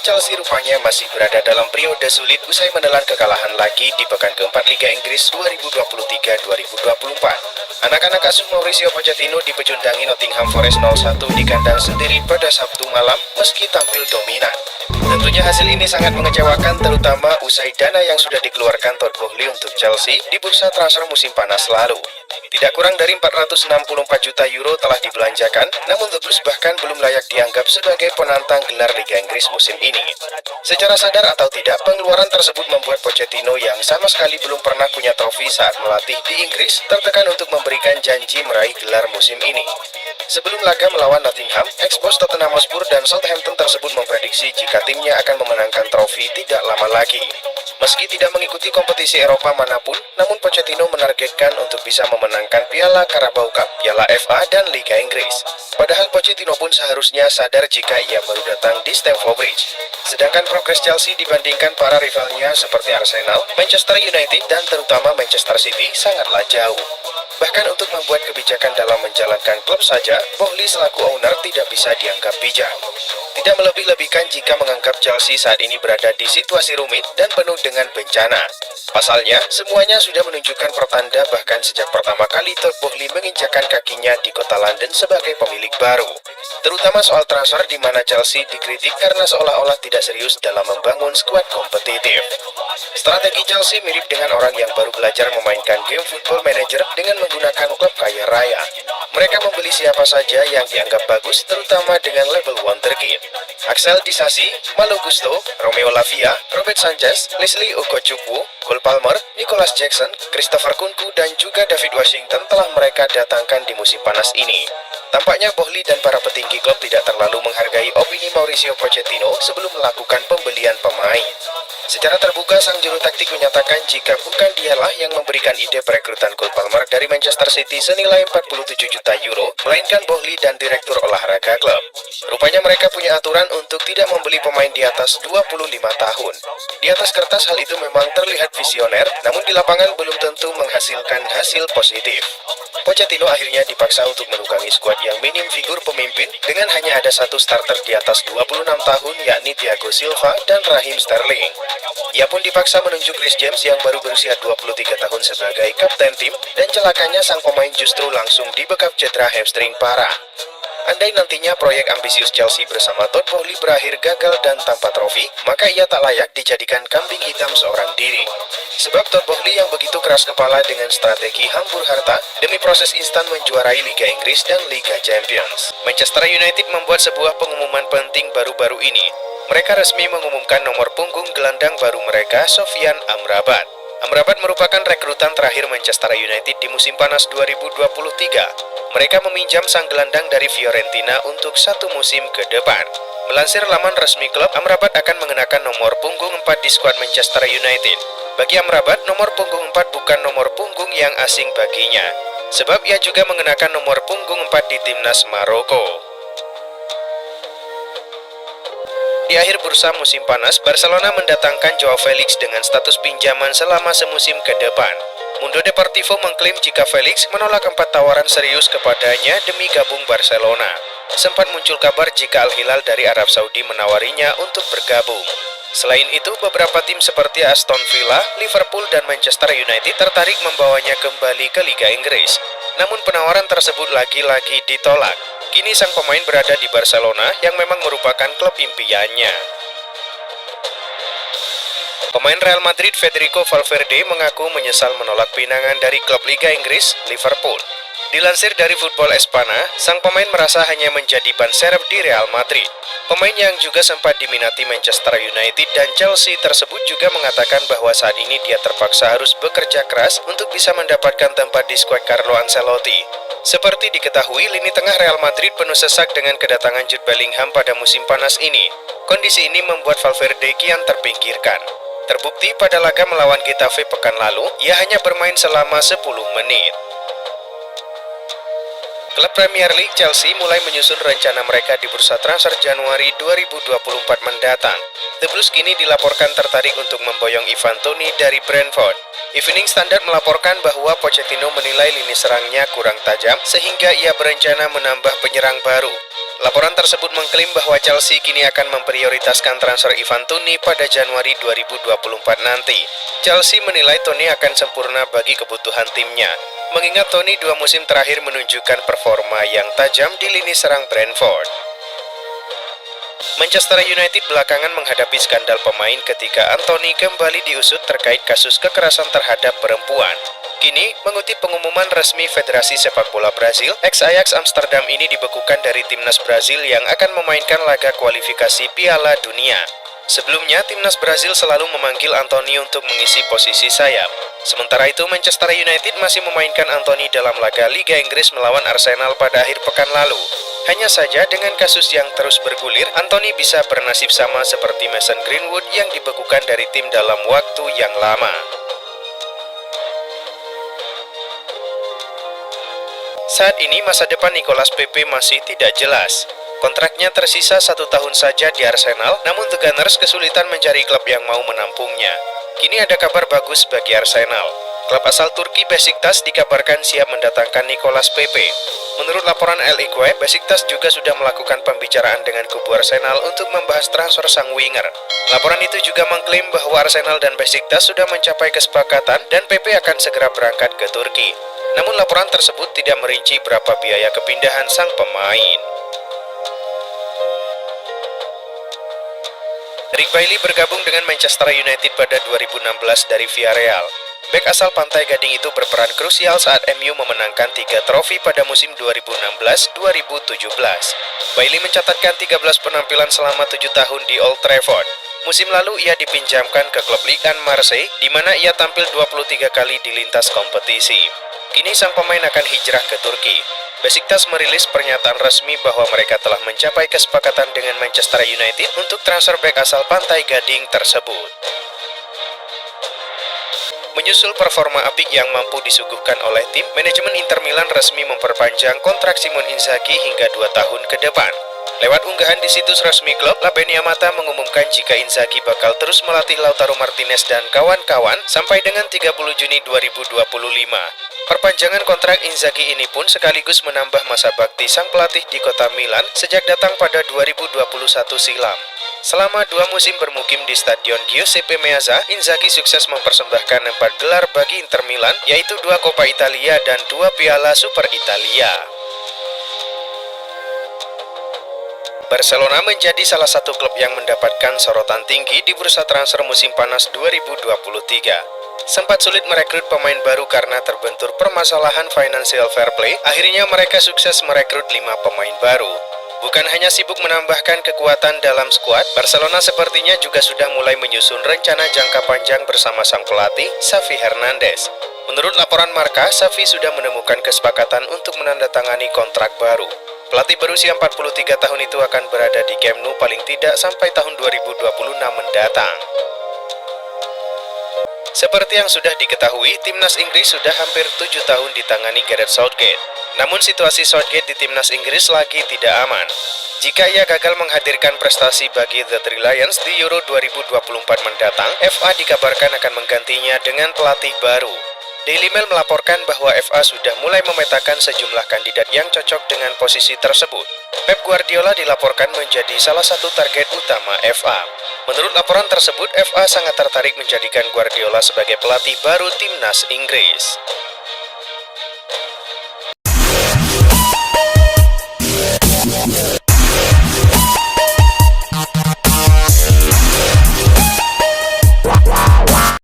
Chelsea rupanya masih berada dalam periode sulit usai menelan kekalahan lagi di pekan keempat Liga Inggris 2023-2024. Anak-anak asuh Mauricio Pochettino dipecundangi Nottingham Forest 0-1 di kandang sendiri pada Sabtu malam meski tampil dominan. Tentunya hasil ini sangat mengecewakan, terutama usai dana yang sudah dikeluarkan Todd Boehly untuk Chelsea di bursa transfer musim panas lalu. Tidak kurang dari 464 juta euro telah dibelanjakan, namun The Blues bahkan belum layak dianggap sebagai penantang gelar Liga Inggris musim ini. Secara sadar atau tidak, pengeluaran tersebut membuat Pochettino yang sama sekali belum pernah punya trofi saat melatih di Inggris tertekan untuk memberikan janji meraih gelar musim ini. Sebelum laga melawan Nottingham, ex-bos Tottenham Hotspur dan Southampton tersebut memprediksi jika timnya akan memenangkan trofi tidak lama lagi. Meski tidak mengikuti kompetisi Eropa manapun, namun Pochettino menargetkan untuk bisa memenangkan Piala Carabao Cup, Piala FA, dan Liga Inggris. Padahal Pochettino pun seharusnya sadar jika ia baru datang di Stamford Bridge. Sedangkan progres Chelsea dibandingkan para rivalnya seperti Arsenal, Manchester United, dan terutama Manchester City sangatlah jauh. Bahkan untuk membuat kebijakan dalam menjalankan klub saja, Boehly selaku owner tidak bisa dianggap bijak. Tidak melebih-lebihkan jika menganggap Chelsea saat ini berada di situasi rumit dan penuh dengan bencana. Pasalnya, semuanya sudah menunjukkan pertanda bahkan sejak pertama kali Todd Boehly menginjakkan kakinya di kota London sebagai pemilik baru. Terutama soal transfer di mana Chelsea dikritik karena seolah-olah tidak serius dalam membangun skuad kompetitif. Strategi Chelsea mirip dengan orang yang baru belajar memainkan game Football Manager dengan menggunakan klub kaya raya. Mereka membeli siapa saja yang dianggap bagus, terutama dengan label wonderkid. Axel Disasi, Malo Gusto, Romeo Lavia, Robert Sanchez, Leslie Ugochukwu, Cole Palmer, Nicholas Jackson, Christopher Kunku, dan juga David Washington telah mereka datangkan di musim panas ini. Tampaknya Boehly dan para petinggi klub tidak terlalu menghargai opini Mauricio Pochettino sebelum melakukan pembelian pemain. Secara terbuka, sang juru taktik menyatakan jika bukan dialah yang memberikan ide perekrutan Cole Palmer dari Manchester City senilai 47 juta euro, melainkan Boehly dan direktur olahraga klub. Rupanya mereka punya aturan untuk tidak membeli pemain di atas 25 tahun. Di atas kertas hal itu memang terlihat visioner, namun di lapangan belum tentu menghasilkan hasil positif. Pochettino akhirnya dipaksa untuk menukangi skuad yang minim figur pemimpin dengan hanya ada satu starter di atas 26 tahun, yakni Thiago Silva dan Raheem Sterling. Ia pun dipaksa menunjuk Reece James yang baru berusia 23 tahun sebagai kapten tim, dan celakanya sang pemain justru langsung dibekap cedera hamstring parah. Andai nantinya proyek ambisius Chelsea bersama Todd Boehly berakhir gagal dan tanpa trofi, maka ia tak layak dijadikan kambing hitam seorang diri. Sebab Todd Boehly yang begitu keras kepala dengan strategi hambur harta demi proses instan menjuarai Liga Inggris dan Liga Champions. Manchester United membuat sebuah pengumuman penting baru-baru ini. Mereka resmi mengumumkan nomor punggung gelandang baru mereka, Sofyan Amrabat. Amrabat merupakan rekrutan terakhir Manchester United di musim panas 2023. Mereka meminjam sang gelandang dari Fiorentina untuk satu musim ke depan. Melansir laman resmi klub, Amrabat akan mengenakan nomor punggung 4 di skuad Manchester United. Bagi Amrabat, nomor punggung 4 bukan nomor punggung yang asing baginya, sebab ia juga mengenakan nomor punggung 4 di timnas Maroko. Di akhir bursa musim panas, Barcelona mendatangkan Joao Felix dengan status pinjaman selama semusim ke depan. Mundo Deportivo mengklaim jika Felix menolak 4 tawaran serius kepadanya demi gabung Barcelona. Sempat muncul kabar jika Al Hilal dari Arab Saudi menawarinya untuk bergabung. Selain itu, beberapa tim seperti Aston Villa, Liverpool, dan Manchester United tertarik membawanya kembali ke Liga Inggris. Namun penawaran tersebut lagi-lagi ditolak. Kini sang pemain berada di Barcelona yang memang merupakan klub impiannya. Pemain Real Madrid Federico Valverde mengaku menyesal menolak pinangan dari klub Liga Inggris, Liverpool. Dilansir dari Football Espana, sang pemain merasa hanya menjadi ban serep di Real Madrid. Pemain yang juga sempat diminati Manchester United dan Chelsea tersebut juga mengatakan bahwa saat ini dia terpaksa harus bekerja keras untuk bisa mendapatkan tempat di skuad Carlo Ancelotti. Seperti diketahui, lini tengah Real Madrid penuh sesak dengan kedatangan Jude Bellingham pada musim panas ini. Kondisi ini membuat Valverde kian terpinggirkan. Terbukti pada laga melawan Getafe pekan lalu, ia hanya bermain selama 10 menit. Klub Premier League Chelsea mulai menyusun rencana mereka di bursa transfer Januari 2024 mendatang. The Blues kini dilaporkan tertarik untuk memboyong Ivan Toney dari Brentford. Evening Standard melaporkan bahwa Pochettino menilai lini serangnya kurang tajam sehingga ia berencana menambah penyerang baru. Laporan tersebut mengklaim bahwa Chelsea kini akan memprioritaskan transfer Ivan Toney pada Januari 2024 nanti. Chelsea menilai Toney akan sempurna bagi kebutuhan timnya, mengingat Toney 2 musim terakhir menunjukkan performa yang tajam di lini serang Brentford. Manchester United belakangan menghadapi skandal pemain ketika Anthony kembali diusut terkait kasus kekerasan terhadap perempuan. Kini, mengutip pengumuman resmi Federasi Sepak Bola Brazil, ex-Ajax Amsterdam ini dibekukan dari timnas Brazil yang akan memainkan laga kualifikasi Piala Dunia. Sebelumnya, timnas Brazil selalu memanggil Anthony untuk mengisi posisi sayap. Sementara itu, Manchester United masih memainkan Anthony dalam laga Liga Inggris melawan Arsenal pada akhir pekan lalu. Hanya saja dengan kasus yang terus bergulir, Anthony bisa bernasib sama seperti Mason Greenwood yang dibekukan dari tim dalam waktu yang lama. Saat ini masa depan Nicolas Pepe masih tidak jelas. Kontraknya tersisa 1 tahun saja di Arsenal, namun The Gunners kesulitan mencari klub yang mau menampungnya. Kini ada kabar bagus bagi Arsenal. Klub asal Turki Besiktas dikabarkan siap mendatangkan Nicolas Pepe. Menurut laporan El Equipe, Besiktas juga sudah melakukan pembicaraan dengan kubu Arsenal untuk membahas transfer sang winger. Laporan itu juga mengklaim bahwa Arsenal dan Besiktas sudah mencapai kesepakatan dan Pepe akan segera berangkat ke Turki. Namun laporan tersebut tidak merinci berapa biaya kepindahan sang pemain. Rick Bailly bergabung dengan Manchester United pada 2016 dari Villarreal. Bek asal Pantai Gading itu berperan krusial saat MU memenangkan 3 trofi pada musim 2016-2017. Bailly mencatatkan 13 penampilan selama 7 tahun di Old Trafford. Musim lalu ia dipinjamkan ke klub Ligue 1 Marseille, di mana ia tampil 23 kali di lintas kompetisi. Kini sang pemain akan hijrah ke Turki. Besiktas merilis pernyataan resmi bahwa mereka telah mencapai kesepakatan dengan Manchester United untuk transfer bek asal Pantai Gading tersebut. Menyusul performa apik yang mampu disuguhkan oleh tim, manajemen Inter Milan resmi memperpanjang kontrak Simon Inzaghi hingga 2 tahun ke depan. Lewat unggahan di situs resmi klub, La Beniamata mengumumkan jika Inzaghi bakal terus melatih Lautaro Martinez dan kawan-kawan sampai dengan 30 Juni 2025. Perpanjangan kontrak Inzaghi ini pun sekaligus menambah masa bakti sang pelatih di kota Milan sejak datang pada 2021 silam. Selama 2 musim bermukim di Stadion Giuseppe Meazza, Inzaghi sukses mempersembahkan 4 gelar bagi Inter Milan, yaitu 2 Coppa Italia dan 2 Piala Super Italia. Barcelona menjadi salah satu klub yang mendapatkan sorotan tinggi di bursa transfer musim panas 2023. Sempat sulit merekrut pemain baru karena terbentur permasalahan financial fair play, akhirnya mereka sukses merekrut 5 pemain baru. Bukan hanya sibuk menambahkan kekuatan dalam skuad, Barcelona sepertinya juga sudah mulai menyusun rencana jangka panjang bersama sang pelatih, Xavi Hernandez. Menurut laporan Marca, Xavi sudah menemukan kesepakatan untuk menandatangani kontrak baru. Pelatih berusia 43 tahun itu akan berada di Camp Nou paling tidak sampai tahun 2026 mendatang. Seperti yang sudah diketahui, timnas Inggris sudah hampir 7 tahun ditangani Gareth Southgate. Namun situasi Southgate di timnas Inggris lagi tidak aman. Jika ia gagal menghadirkan prestasi bagi The Three Lions di Euro 2024 mendatang, FA dikabarkan akan menggantinya dengan pelatih baru. Daily Mail melaporkan bahwa FA sudah mulai memetakan sejumlah kandidat yang cocok dengan posisi tersebut. Pep Guardiola dilaporkan menjadi salah satu target utama FA. Menurut laporan tersebut, FA sangat tertarik menjadikan Guardiola sebagai pelatih baru timnas Inggris.